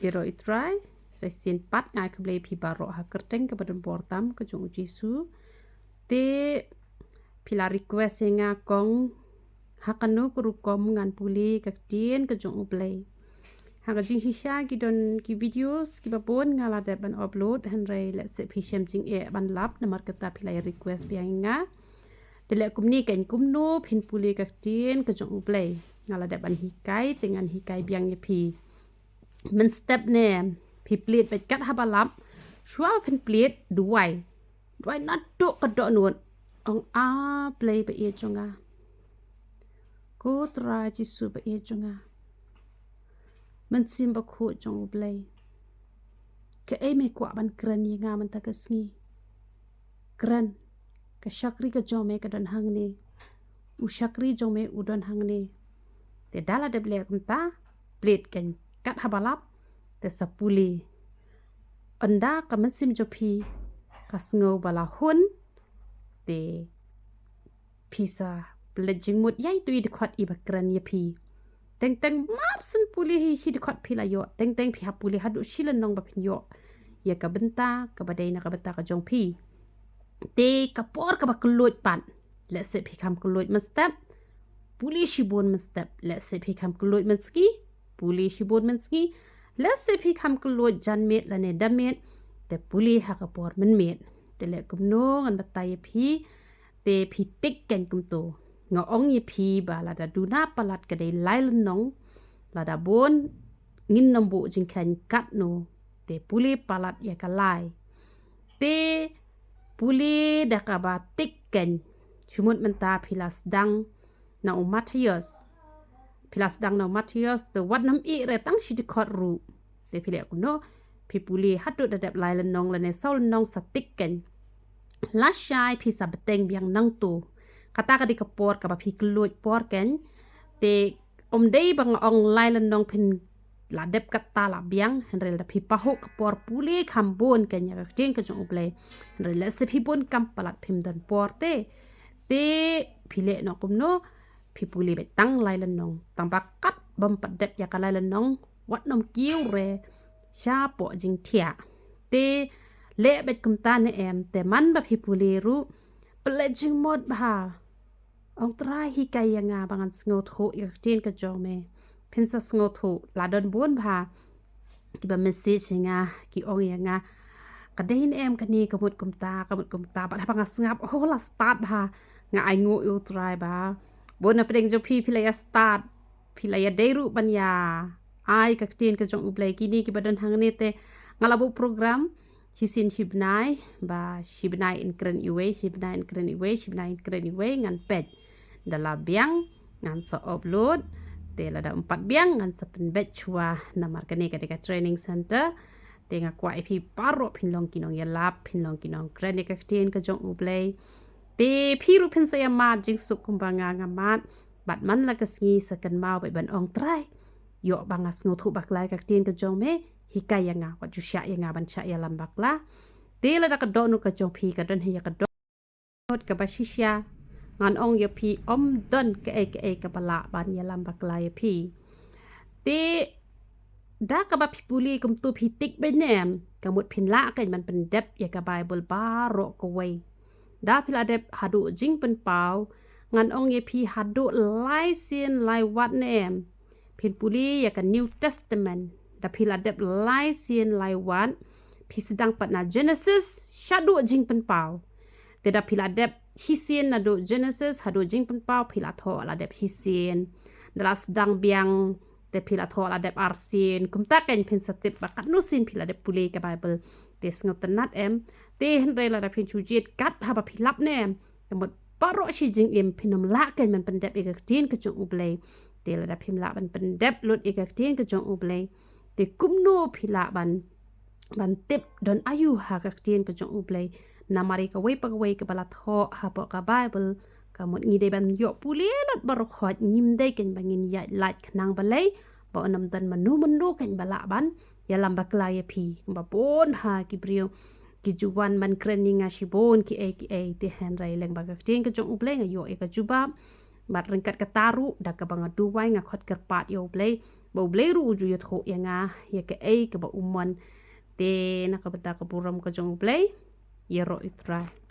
iro itrai sai sin pat ngai keblei pi baro ha kerteng ke badan portam ke jong jisu te pila request nga kong hakanu kurukom ngan puli ke tien ke jong ublei hanga jing hisha ki don ki videos ki babon ngala de ban upload hanrei let se pi shem jing e ban lap namar kata pila request biang nga tele kumni ken kumno phin puli ke tien ke jong ublei ngala de ban hikai dengan hikai biang ye pi men step ne pi plit pe kat habalap shwa pen plit duai nat to ka do nun ong a play pe e chunga ko tra chi su pe e chunga men sim ba khu chong play ke e me kwa ban kran yi nga man ta ka sngi kran ka shakri ka jome ka dan hang ne u shakri jome u dan hang ne te dala de ble kum ta plit ken kat habalap te sapuli anda ka man sim jo pi ka sngo bala hun te pisa pledging mut yai tu de khot i bakran ye pi teng teng map sun puli hi shi de khot pi la yo teng teng pi ha puli ha du shilan nong ba pin yo ye ka benta ka badai na ka benta ka jong pi te ka por ka ba kluit pan le se pi kam kluit man step puli shibon man step le se pi kam kluit man ski puli shibon man ski le se pi kam kluit jan met la ne da met te puli ha ka por man met te le kum no ngan batai ye pi te pi tik ken kum to nga ong ye pi ba la da du na palat ka dei lai nong la da bon ngin nambu jing khan kat no te puli palat ya ka lai te puli da ka ba tik ken chumut menta pilas dang na Matthias pilas dang na Matthias te wat nam i re tang shi di khot ru te pile ku no pi puli hatu da dep lai nong la ne sol nong sa tik ken la shai pi sa beteng biang nang tu kata ka di ka por ka ba pi kluit por ken te dei bang ong lai lan nong pin la dep kata la biang henrel da pi pahu ka por puli khambon ken ya ka ting ka jong uble henrel la se pi bon kam palat phim don por te pile no kum no pi puli be tang lai lan nong tang ba kat bam pat dep ya ka lai lan nong wat nom kiu re sha po jing thia te le bet kum ta ne em te man ba pi puli ru pledging mod ba ong trai hi kai nga bangan sngo tho ik tin ka jong me pensa sngo tho la don bon ba ki ba message nga ki ong nga ka dein em ka ni ka mut kum ta ba ba nga snap ho la start ba nga ai ngo u trai ba bon na preng jo pi ya start ya deiru ban ya ai ka tin ka jong ublai ki ni ki badan hang ne te ngalabu program hisin shibnai ba shibnai in kren iwe ngan pet dala biang ngan so upload te la da 4 biang ngan sa pen bet chua na markane ka deka training center te nga kwa ipi paro pinlong kinong ya lap pinlong kinong kren ka tin ka jong ublai te phiru pin sa ya ma jing su kumbanga nga mat bat man la ka sngi sa kan mau be ban ong trai yo banga sngo thu baklai ka tin ka jong me hikai yang wa ju sha yang ban cha ya lambak la te la da ka do nu ka jong phi ka don he ya ka do ka ba shisha ngan ong ya phi don ka ka bala ban ya lambak la ya phi te da ka ba phi puli kum tu phi tik be nem ka mut phin la ka man pen dep ya ka bible ba ro ko wei da phi la dep hadu jing pen pau ngan ong ya phi hadu lai sin lai wat nem phin puli ya ka new testament da pila dep lai sin lai wan pi sedang pat na Genesis shadu jing pen pau te da pila dep hisin na do Genesis hadu jing pen pau pila tho la dep hisin dalas sedang biang te pila tho la dep arsin kum ta ken pin satip bakat nu sin pila dep puli ka Bible te sngot tanat em te henre la da phin chujit kat ha ba philap nem kamot paro shi jing em phinom la ken man pen dep ek tin ka chung ublei te la da phim la ban pen dep lut ek tin ka chung ublei te kumno phila ban tip don ayu ha ka tin ka jong ublei namari ka wei ka bala tho ha po ka Bible ka mot ngi de ban yo puli lot bar khot ngim de ken bangin ya light khnang balai ba onam dan manu ken bala ban ya lamba kla ya phi ba bon ha ki brio ki juwan man kreninga shibon ki e te han rai leng ba ka tin ka jong ublei nga yo e ka juba bat ringkat ka taru da ka banga duwai nga khot kerpat yo ublei bau blay ru uju yat ho yang ya ke ai ke ba umon te nakabata kaburam ka jong blay ya ro itrai